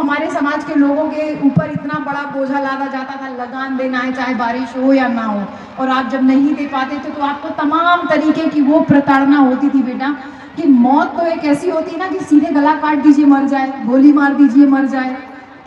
हमारे समाज के लोगों के ऊपर इतना बड़ा बोझा लादा जाता था, लगान देना है चाहे बारिश हो या ना हो, और आप जब नहीं दे पाते थे तो आपको तमाम तरीके की वो प्रताड़ना होती थी बेटा, कि मौत तो एक ऐसी होती है ना कि सीधे गला काट दीजिए मर जाए, गोली मार दीजिए मर जाए,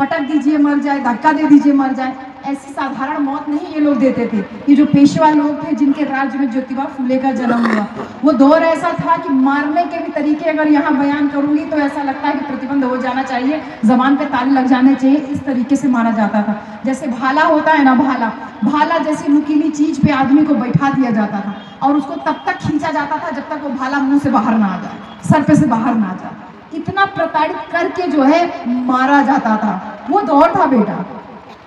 पटक दीजिए मर जाए, धक्का दे दीजिए मर जाए। ऐसी साधारण मौत नहीं ये लोग देते थे। ये जो पेशवा लोग थे जिनके राज्य में ज्योतिबा फुले का जन्म हुआ, वो दौर ऐसा था कि मारने के भी तरीके अगर यहाँ बयान करूंगी तो ऐसा लगता है कि प्रतिबंध हो जाना चाहिए, जबान पे ताले लग जाने चाहिए, इस तरीके से मारा जाता था। जैसे भाला होता है ना, भाला जैसी नुकीली चीज पे आदमी को बैठा दिया जाता था और उसको तब तक खींचा जाता था जब तक वो भाला मुंह से बाहर ना आ जाए, सर पे से बाहर ना आ जाए। इतना प्रताड़ित करके जो है मारा जाता था। वो दौर था बेटा,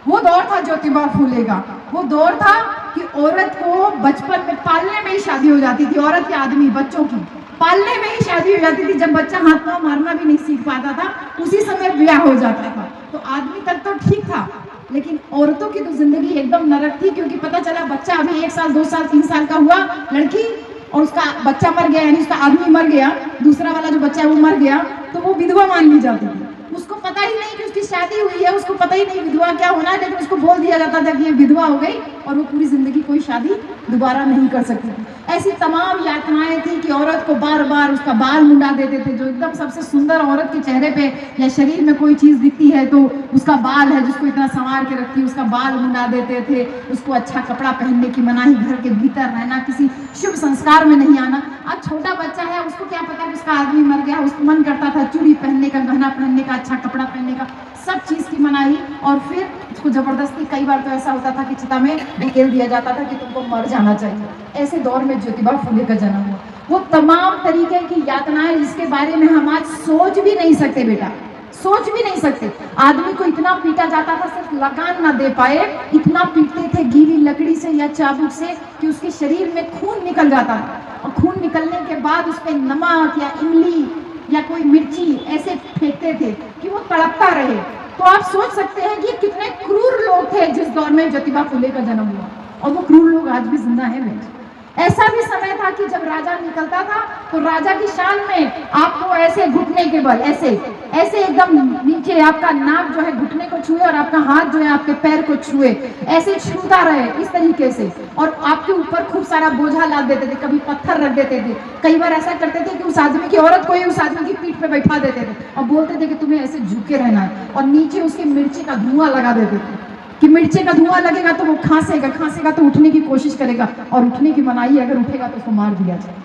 वो दौर था ज्योतिबा फुले का। वो दौर था कि औरत को बचपन में पालने में ही शादी हो जाती थी, औरत या आदमी, बच्चों की पालने में ही शादी हो जाती थी। जब बच्चा हाथ पांव मारना भी नहीं सीख पाता था उसी समय ब्याह हो जाता था। तो आदमी तक तो ठीक था, लेकिन औरतों की तो जिंदगी एकदम नरक थी, क्योंकि पता चला बच्चा अभी 1 साल 2 साल 3 साल का हुआ, लड़की, और उसका बच्चा मर गया, यानी उसका आदमी मर गया, दूसरा वाला जो बच्चा है वो मर गया, तो वो विधवा मान ली जाती थी। उसको पता ही नहीं कि उसकी शादी हुई है, उसको पता ही नहीं विधवा क्या होना है, लेकिन उसको बोल दिया जाता था कि ये विधवा हो गई और वो पूरी जिंदगी कोई शादी दोबारा नहीं कर सकती थी। ऐसी तमाम यातनाएं थी कि औरत को बार बार उसका बाल मुंडा देते थे। जो एकदम सबसे सुंदर औरत के चेहरे पे या शरीर में कोई चीज दिखती है तो उसका बाल है जिसको इतना संवार के रखती है, उसका बाल मुंडा देते थे। उसको अच्छा कपड़ा पहनने की मनाही, घर के भीतर रहना, किसी शुभ संस्कार में नहीं आना। आज छोटा बच्चा है, उसको क्या पता कि उसका आदमी मर गया, उसको मन करता था चूड़ी पहनने का, गहना पहनने का, अच्छा कपड़ा पहनने का, सब चीज की मनाही, और फिर उसको जबरदस्ती, कई बार तो ऐसा होता था कि चिता में धकेल दिया जाता था कि तुमको मर जाना चाहिए। ऐसे दौर में ज्योतिबा फुले का जन्म हुआ। वो तमाम तरीके की यातनाएं जिसके बारे में हम आज सोच भी नहीं सकते बेटा, सोच भी नहीं सकते। आदमी को इतना पीटा जाता था, सिर्फ लगान ना दे पाए इतना पीटते थे गीली लकड़ी से या चाबुक से कि उसके शरीर में खून निकल जाता था, और खून निकलने के बाद उस पर नमक या इमली या कोई मिर्ची ऐसे फेंकते थे कि वो तड़पता रहे। तो आप सोच सकते हैं कि कितने क्रूर लोग थे जिस दौर में ज्योतिबा फुले का जन्म हुआ, और वो क्रूर लोग आज भी जिंदा हैं बेटा। ऐसा भी समय था कि जब राजा निकलता था तो राजा की शान में आपको ऐसे घुटने के बल, ऐसे ऐसे एकदम नीचे आपका नाक जो है घुटने को छुए और आपका हाथ जो है आपके पैर को छुए, ऐसे छूता रहे इस तरीके से, और आपके ऊपर खूब सारा बोझा लाद देते थे, कभी पत्थर रख देते थे, कई बार ऐसा करते थे कि उस आदमी की, औरत को ही उस आदमी की पीठ पे बैठा देते थे और बोलते थे कि तुम्हें ऐसे झुके रहना है, और नीचे उसके मिर्ची का धुआं लगा देते थे कि मिर्ची का धुआं लगेगा तो वो खांसेगा तो उठने की कोशिश करेगा, और उठने की मनाही, अगर उठेगा तो उसको मार दिया जाए।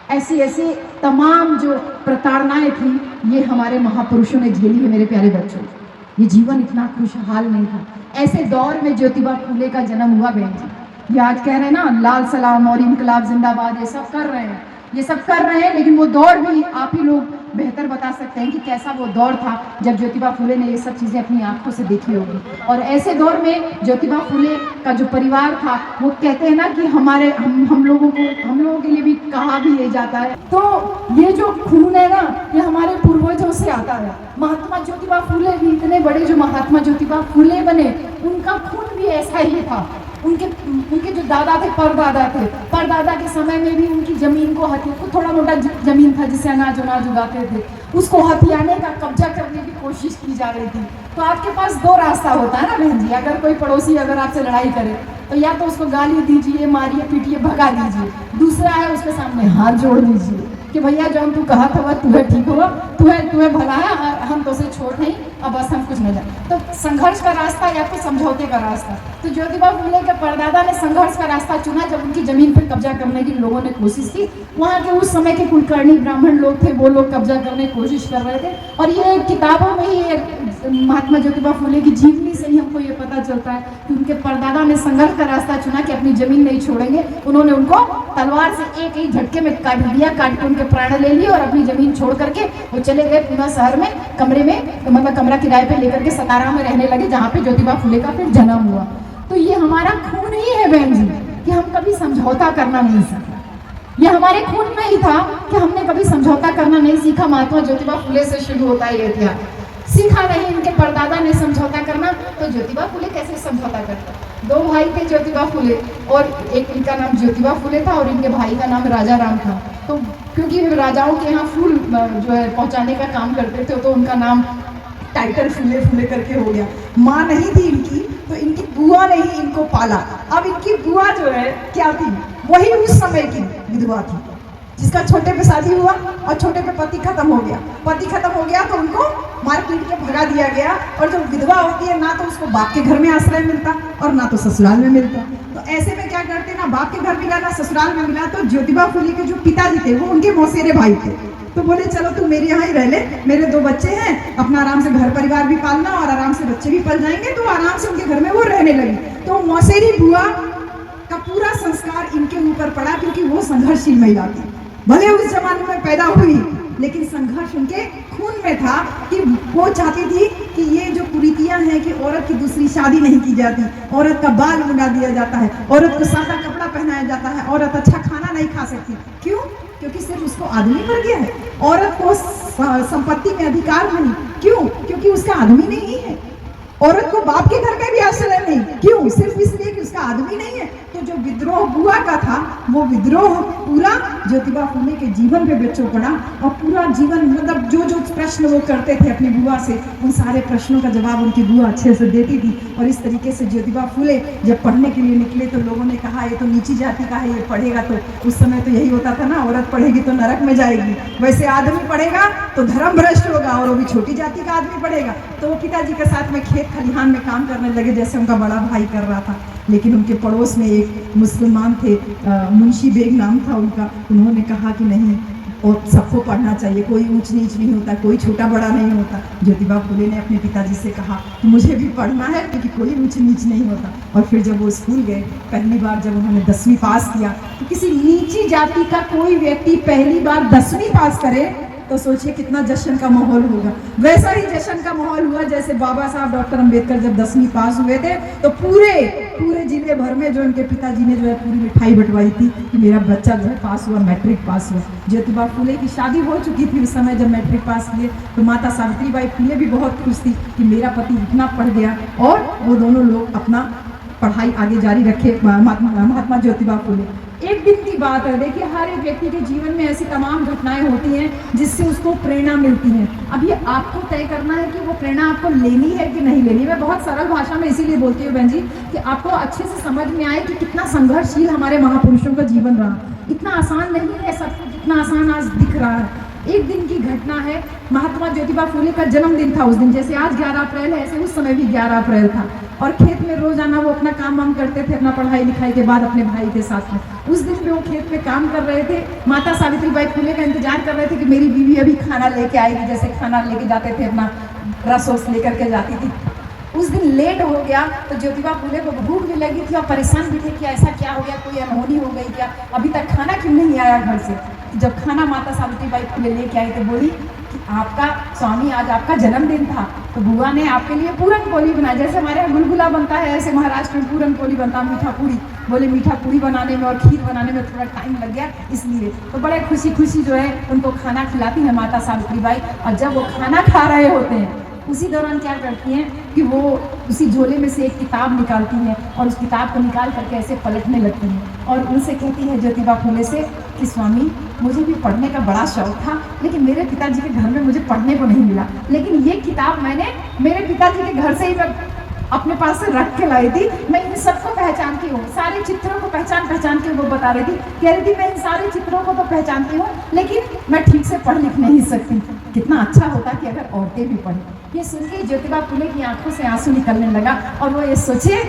ऐसी ऐसी तमाम जो प्रताड़नाएं थी ये हमारे महापुरुषों ने झेली है मेरे प्यारे बच्चों। ये जीवन इतना खुशहाल नहीं था। ऐसे दौर में ज्योतिबा फुले का जन्म हुआ बहन जी। ये आज कह रहे हैं ना लाल सलाम और इनकलाब जिंदाबाद, ये सब कर रहे हैं, ये सब कर रहे हैं, लेकिन वो दौर भी आप ही लोग बेहतर बता सकते हैं कि कैसा वो दौर था जब ज्योतिबा फुले ने ये सब चीज़ें अपनी आंखों से देखी होगी। और ऐसे दौर में ज्योतिबा फुले का जो परिवार था, वो कहते हैं ना कि हमारे हम लोगों के लिए भी कहा भी ये जाता है, तो ये जो खून है ना ये हमारे पूर्वजों से आता है। महात्मा ज्योतिबा फुले भी इतने बड़े जो महात्मा ज्योतिबा फुले बने, उनका खून भी ऐसा ही था। उनके जो दादा थे, परदादा के समय में भी उनकी जमीन को थोड़ा मोटा जमीन था जिससे अनाज उगाते थे, उसको हथियाने का, कब्जा करने की कोशिश की जा रही थी। तो आपके पास 2 रास्ता होता है ना बहन जी, अगर कोई पड़ोसी अगर आपसे लड़ाई करे तो या तो उसको गाली दीजिए, मारिए, पीटिए, भगा दीजिए, दूसरा है उसके सामने हाथ जोड़ दीजिए कि भैया जो तू कहा था वह तुम्हें ठीक हुआ, तुम्हें भला है, हम तो उसे छोड़ नहीं, अब बस हम कुछ नहीं जाए। तो संघर्ष का रास्ता या फिर समझौते का रास्ता। तो ज्योतिबा फुले के परदादा ने संघर्ष का रास्ता चुना। जब उनकी जमीन पर कब्जा करने की लोगों ने कोशिश की, वहाँ के उस समय के कुलकर्णी ब्राह्मण लोग थे, वो लोग कब्जा करने की कोशिश कर रहे थे। और ये किताबों में ही महात्मा ज्योतिबा फुले की जीवनी से ही हमको ये पता चलता है कि उनके परदादा ने संघर्ष का रास्ता चुना कि अपनी जमीन नहीं छोड़ेंगे। उन्होंने उनको तलवार से एक झटके में काट दिया, काट के उनके प्राण ले लिए और अपनी जमीन छोड़ करके वो चले गए पूना शहर में, कमरे में, मतलब कमरा किराए पे लेकर के सतारा में रहने लगे, जहाँ पे ज्योतिबा फुले का फिर जन्म हुआ। तो ये हमारा खून ही है बहन जी कि हम कभी समझौता करना नहीं सीखे। ये हमारे खून में ही था कि हमने कभी समझौता करना नहीं सीखा। महात्मा ज्योतिबा फुले से शुरू होता है ये इतिहास। सीखा नहीं इनके परदादा ने समझौता करना, तो ज्योतिबा फुले कैसे समझौता करते। 2 भाई थे ज्योतिबा फुले, और एक इनका नाम ज्योतिबा फुले था और इनके भाई का नाम राजा राम था। तो क्योंकि राजाओं के यहाँ फूल जो है पहुँचाने का काम करते थे, तो उनका नाम टाइटर फूले फूले करके हो गया। माँ नहीं थी इनकी, तो इनकी बुआ ने ही इनको पाला। अब इनकी बुआ जो है क्या थी, वही उस समय की विधवा थी, जिसका छोटे पे शादी हुआ और छोटे पे पति खत्म हो गया। पति खत्म हो गया तो उनको मार पीट के भगा दिया गया। और जो विधवा होती है ना तो उसको बाप के घर में आश्रय मिलता और ना तो ससुराल में मिलता। तो ऐसे में क्या करते, ना बाप के घर मिला ना ससुराल में मिला। तो ज्योतिबा फूले के जो पिताजी थे वो उनके मौसेरे भाई थे। तो बोले चलो तू मेरे यहाँ ही रह ले, मेरे 2 बच्चे हैं, अपना आराम से घर परिवार भी पालना और आराम से बच्चे भी पल जाएंगे। तो आराम से उनके घर में वो रहने लगी। तो मौसेरी बुआ का पूरा संस्कार इनके ऊपर पड़ा, क्योंकि वो संघर्षशील महिला थी। भले उस जमाने में पैदा हुई, लेकिन संघर्ष उनके खून में था कि वो चाहती थी कि ये जो कुरीतियां हैं कि औरत की दूसरी शादी नहीं की जाती, औरत का बाल मुंडा दिया जाता है, औरत को सादा कपड़ा पहनाया जाता है, औरत अच्छा खाना नहीं खा सकती। क्यों? क्योंकि सिर्फ उसको आदमी पर गया है। औरत को संपत्ति में अधिकार नहीं। क्यों? क्योंकि उसका आदमी नहीं है। औरत को बाप के घर में भी आश्रय नहीं। क्यों? सिर्फ इसलिए कि उसका आदमी नहीं है। तो जो विद्रोह बुआ का था, वो विद्रोह पूरा ज्योतिबा फूले के जीवन पे बच्चों पड़ा। और पूरा जीवन मतलब जो जो प्रश्न वो करते थे अपनी बुआ से, उन सारे प्रश्नों का जवाब उनकी बुआ अच्छे से देती थी। और इस तरीके से ज्योतिबा फूले जब पढ़ने के लिए निकले तो लोगों ने कहा ये तो नीची जाति का है, ये पढ़ेगा तो, उस समय तो यही होता था ना, औरत पढ़ेगी तो नरक में जाएगी, वैसे आदमी पढ़ेगा तो धर्म भ्रष्ट होगा, और वो भी छोटी जाति का आदमी पढ़ेगा। तो वो पिताजी के साथ में खेत खलिहान में काम करने लगे, जैसे उनका बड़ा भाई कर रहा था। लेकिन उनके पड़ोस में एक मुसलमान थे, मुंशी बेग नाम था उनका। उन्होंने कहा कि नहीं, और सबको पढ़ना चाहिए, कोई ऊंच नीच नहीं होता, कोई छोटा बड़ा नहीं होता। ज्योतिबा फूले ने अपने पिताजी से कहा कि मुझे भी पढ़ना है, क्योंकि कोई ऊंच नीच नहीं होता। और फिर जब वो स्कूल गए, पहली बार जब उन्होंने 10वीं पास किया, तो किसी नीची जाति का कोई व्यक्ति पहली बार 10वीं पास करे तो सोचिए कितना जश्न का माहौल होगा। वैसा ही जश्न का माहौल हुआ जैसे बाबा साहब डॉक्टर अंबेडकर जब 10वीं पास हुए थे, तो पूरे जिले भर में जो उनके पिताजी ने जो है पूरी मिठाई बंटवाई थी कि मेरा बच्चा जो है पास हुआ, मैट्रिक पास हुआ। ज्योतिबा फूले की शादी हो चुकी थी उस समय जब मैट्रिक पास किए। तो माता सावित्रीबाई फूले भी बहुत खुश थी कि मेरा पति इतना पढ़ गया, और वो दोनों लोग अपना पढ़ाई आगे जारी रखे, महात्मा ज्योतिबा फूले। एक दिन की बात है, देखिए हर एक व्यक्ति के जीवन में ऐसी तमाम घटनाएं होती हैं जिससे उसको प्रेरणा मिलती है। अब ये आपको तय करना है कि वो प्रेरणा आपको लेनी है कि नहीं लेनी। मैं बहुत सरल भाषा में इसीलिए बोलती हूँ बहन जी कि आपको अच्छे से समझ में आए कि कितना संघर्षशील हमारे महापुरुषों का जीवन रहा। इतना आसान नहीं है सब कुछ, जितना आसान आज दिख रहा है। एक दिन की घटना है, महात्मा ज्योतिबा फूले का जन्मदिन था उस दिन। जैसे आज 11 अप्रैल है, ऐसे उस समय भी 11 अप्रैल था। और खेत में रोजाना वो अपना काम वाम करते थे, अपना पढ़ाई लिखाई के बाद अपने भाई के साथ में। उस दिन भी वो खेत में काम कर रहे थे। माता सावित्रीबाई फूले का इंतजार कर रहे थे कि मेरी बीवी अभी खाना लेके आएगी, जैसे खाना लेके जाते थे, अपना रस वस लेकर के जाती थी। उस दिन लेट हो गया तो ज्योतिबा फूले को भूख भी लगी थी और परेशान भी थे कि ऐसा क्या हो गया, कोई अनहोनी हो गई क्या, अभी तक खाना क्यों नहीं आया घर से। जब खाना माता सावित्रीबाई फूले लेके आई तो बोली कि आपका स्वामी आज आपका जन्मदिन था, तो बुआ ने आपके लिए पूरन पोली बनाई। जैसे हमारे यहाँ गुलगुला बनता है, ऐसे महाराष्ट्र में पूरन पोली बनता है, मीठा पूरी। बोले मीठा पूरी बनाने में और खीर बनाने में थोड़ा टाइम लग गया, इसलिए। तो बड़े खुशी खुशी जो है उनको खाना खिलाती है माता सावित्रीबाई। और जब वो खाना खा रहे होते हैं उसी दौरान क्या करती हैं कि वो उसी झोले में से एक किताब निकालती हैं और उस किताब को निकाल करके ऐसे पलटने लगती हैं और उनसे कहती है ज्योतिबा फूले से कि स्वामी मुझे भी पढ़ने का बड़ा शौक था, लेकिन मेरे पिताजी के घर में मुझे पढ़ने को नहीं मिला, लेकिन ये किताब मैंने मेरे पिताजी के घर से ही मैं अपने पास से रख के लाई थी। मैं इन सबको पहचानती हूँ, सारे चित्रों को पहचान के वो बता रही थी, कह रही थी मैं इन सारे चित्रों को तो पहचानती हूँ, लेकिन मैं ठीक से पढ़ लिख नहीं सकती। कितना अच्छा होता कि अगर औरतें भी पढ़ें। ये सुन के ज्योतिबा फूले की आंखों से आंसू निकलने लगा और वो ये सोचे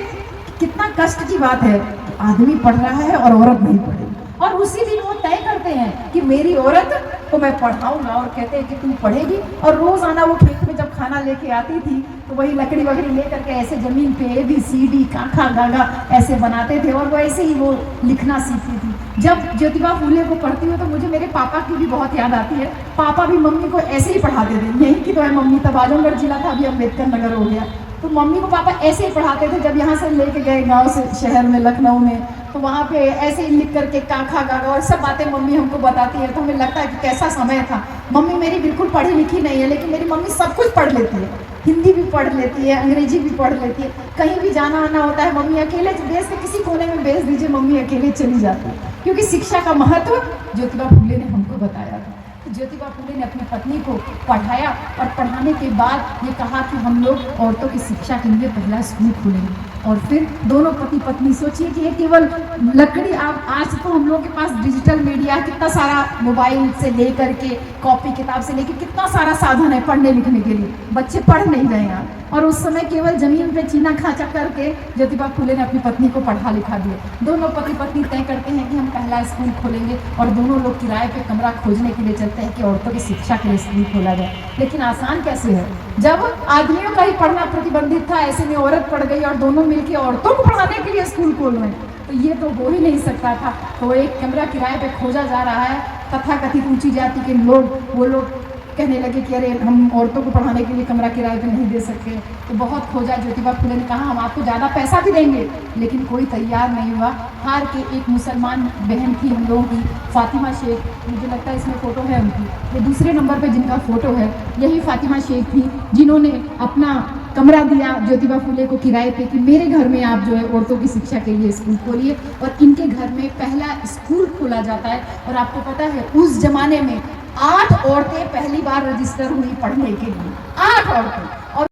कितना कष्ट की बात है कि आदमी पढ़ रहा है और औरत नहीं पढ़ेगी। और उसी दिन वो तय करते हैं कि मेरी औरत को मैं पढ़ाऊंगा, और कहते हैं कि तुम पढ़ेगी। और रोजाना वो खेत में जब खाना लेके आती थी तो वही लकड़ी वकड़ी लेकर के ऐसे जमीन पे ABCD काखा गागा ऐसे बनाते थे और वो ऐसे ही वो लिखना सीखती थी। जब ज्योतिबा फूले को पढ़ती हूँ तो मुझे मेरे पापा की भी बहुत याद आती है। पापा भी मम्मी को ऐसे ही पढ़ाते थे, यहीं की तो है मम्मी, तब आजमगढ़ जिला था, अभी अम्बेडकर नगर हो गया। तो मम्मी को पापा ऐसे ही पढ़ाते थे। जब यहाँ से लेके गए गांव से शहर में लखनऊ में, तो वहाँ पे ऐसे ही लिख करके काखा गागा और सब बातें मम्मी हमको बताती है। तो हमें लगता है कि कैसा समय था। मम्मी मेरी बिल्कुल पढ़ी लिखी नहीं है, लेकिन मेरी मम्मी सब कुछ पढ़ लेती है, हिंदी भी पढ़ लेती है, अंग्रेजी भी पढ़ लेती है। कहीं भी जाना आना होता है मम्मी अकेले, देश के किसी कोने में भेज दीजिए मम्मी अकेले चली जाती है, क्योंकि शिक्षा का महत्व ज्योतिबा फूले ने हमको बताया था। ज्योतिबा फुले ने अपनी पत्नी को पढ़ाया और पढ़ाने के बाद ये कहा कि हम लोग औरतों की शिक्षा के लिए पहला स्कूल खोलेंगे। और फिर दोनों पति पत्नी, सोचिए कि ये केवल लकड़ी, आप आज तो हम लोग के पास डिजिटल मीडिया, कितना सारा मोबाइल से लेकर के कॉपी किताब से लेकर कितना सारा साधन है पढ़ने लिखने के लिए, बच्चे पढ़ नहीं रहे हैं। और उस समय केवल जमीन पे चीना खाचा करके ज्योतिबा फुले ने अपनी पत्नी को पढ़ा लिखा दिया। दोनों पति पत्नी तय करते हैं कि हम पहला स्कूल खोलेंगे और दोनों लोग किराए पे कमरा खोजने के लिए चलते हैं कि औरतों की शिक्षा के लिए स्कूल खोला जाए। लेकिन आसान कैसे है, जब आदमियों का ही पढ़ना प्रतिबंधित था, ऐसे में औरत पढ़ गई और दोनों मिलकर औरतों को पढ़ाने के लिए स्कूल खोल रहे हैं, तो ये तो हो ही नहीं सकता था। तो एक कमरा किराए पे खोजा जा रहा है। तथाकथित ऊंची जाति के लोग, वो लोग कहने लगे कि अरे हम औरतों को पढ़ाने के लिए कमरा किराए पे नहीं दे सकते। तो बहुत खोजा, ज्योतिबा फुले ने कहा हम आपको ज़्यादा पैसा भी देंगे, लेकिन कोई तैयार नहीं हुआ। हार के एक मुसलमान बहन थी हम लोगों की, फातिमा शेख, मुझे लगता है इसमें फ़ोटो है उनकी, ये दूसरे नंबर पे जिनका फ़ोटो है, यही फातिमा शेख थी, जिन्होंने अपना कमरा दिया ज्योतिबा फुले को किराए पे कि मेरे घर में आप जो है औरतों की शिक्षा के लिए स्कूल खोलिए। और इनके घर में पहला स्कूल खोला जाता है। और आपको पता है उस जमाने में 8 औरतें पहली बार रजिस्टर हुई पढ़ने के लिए, 8 औरतें। और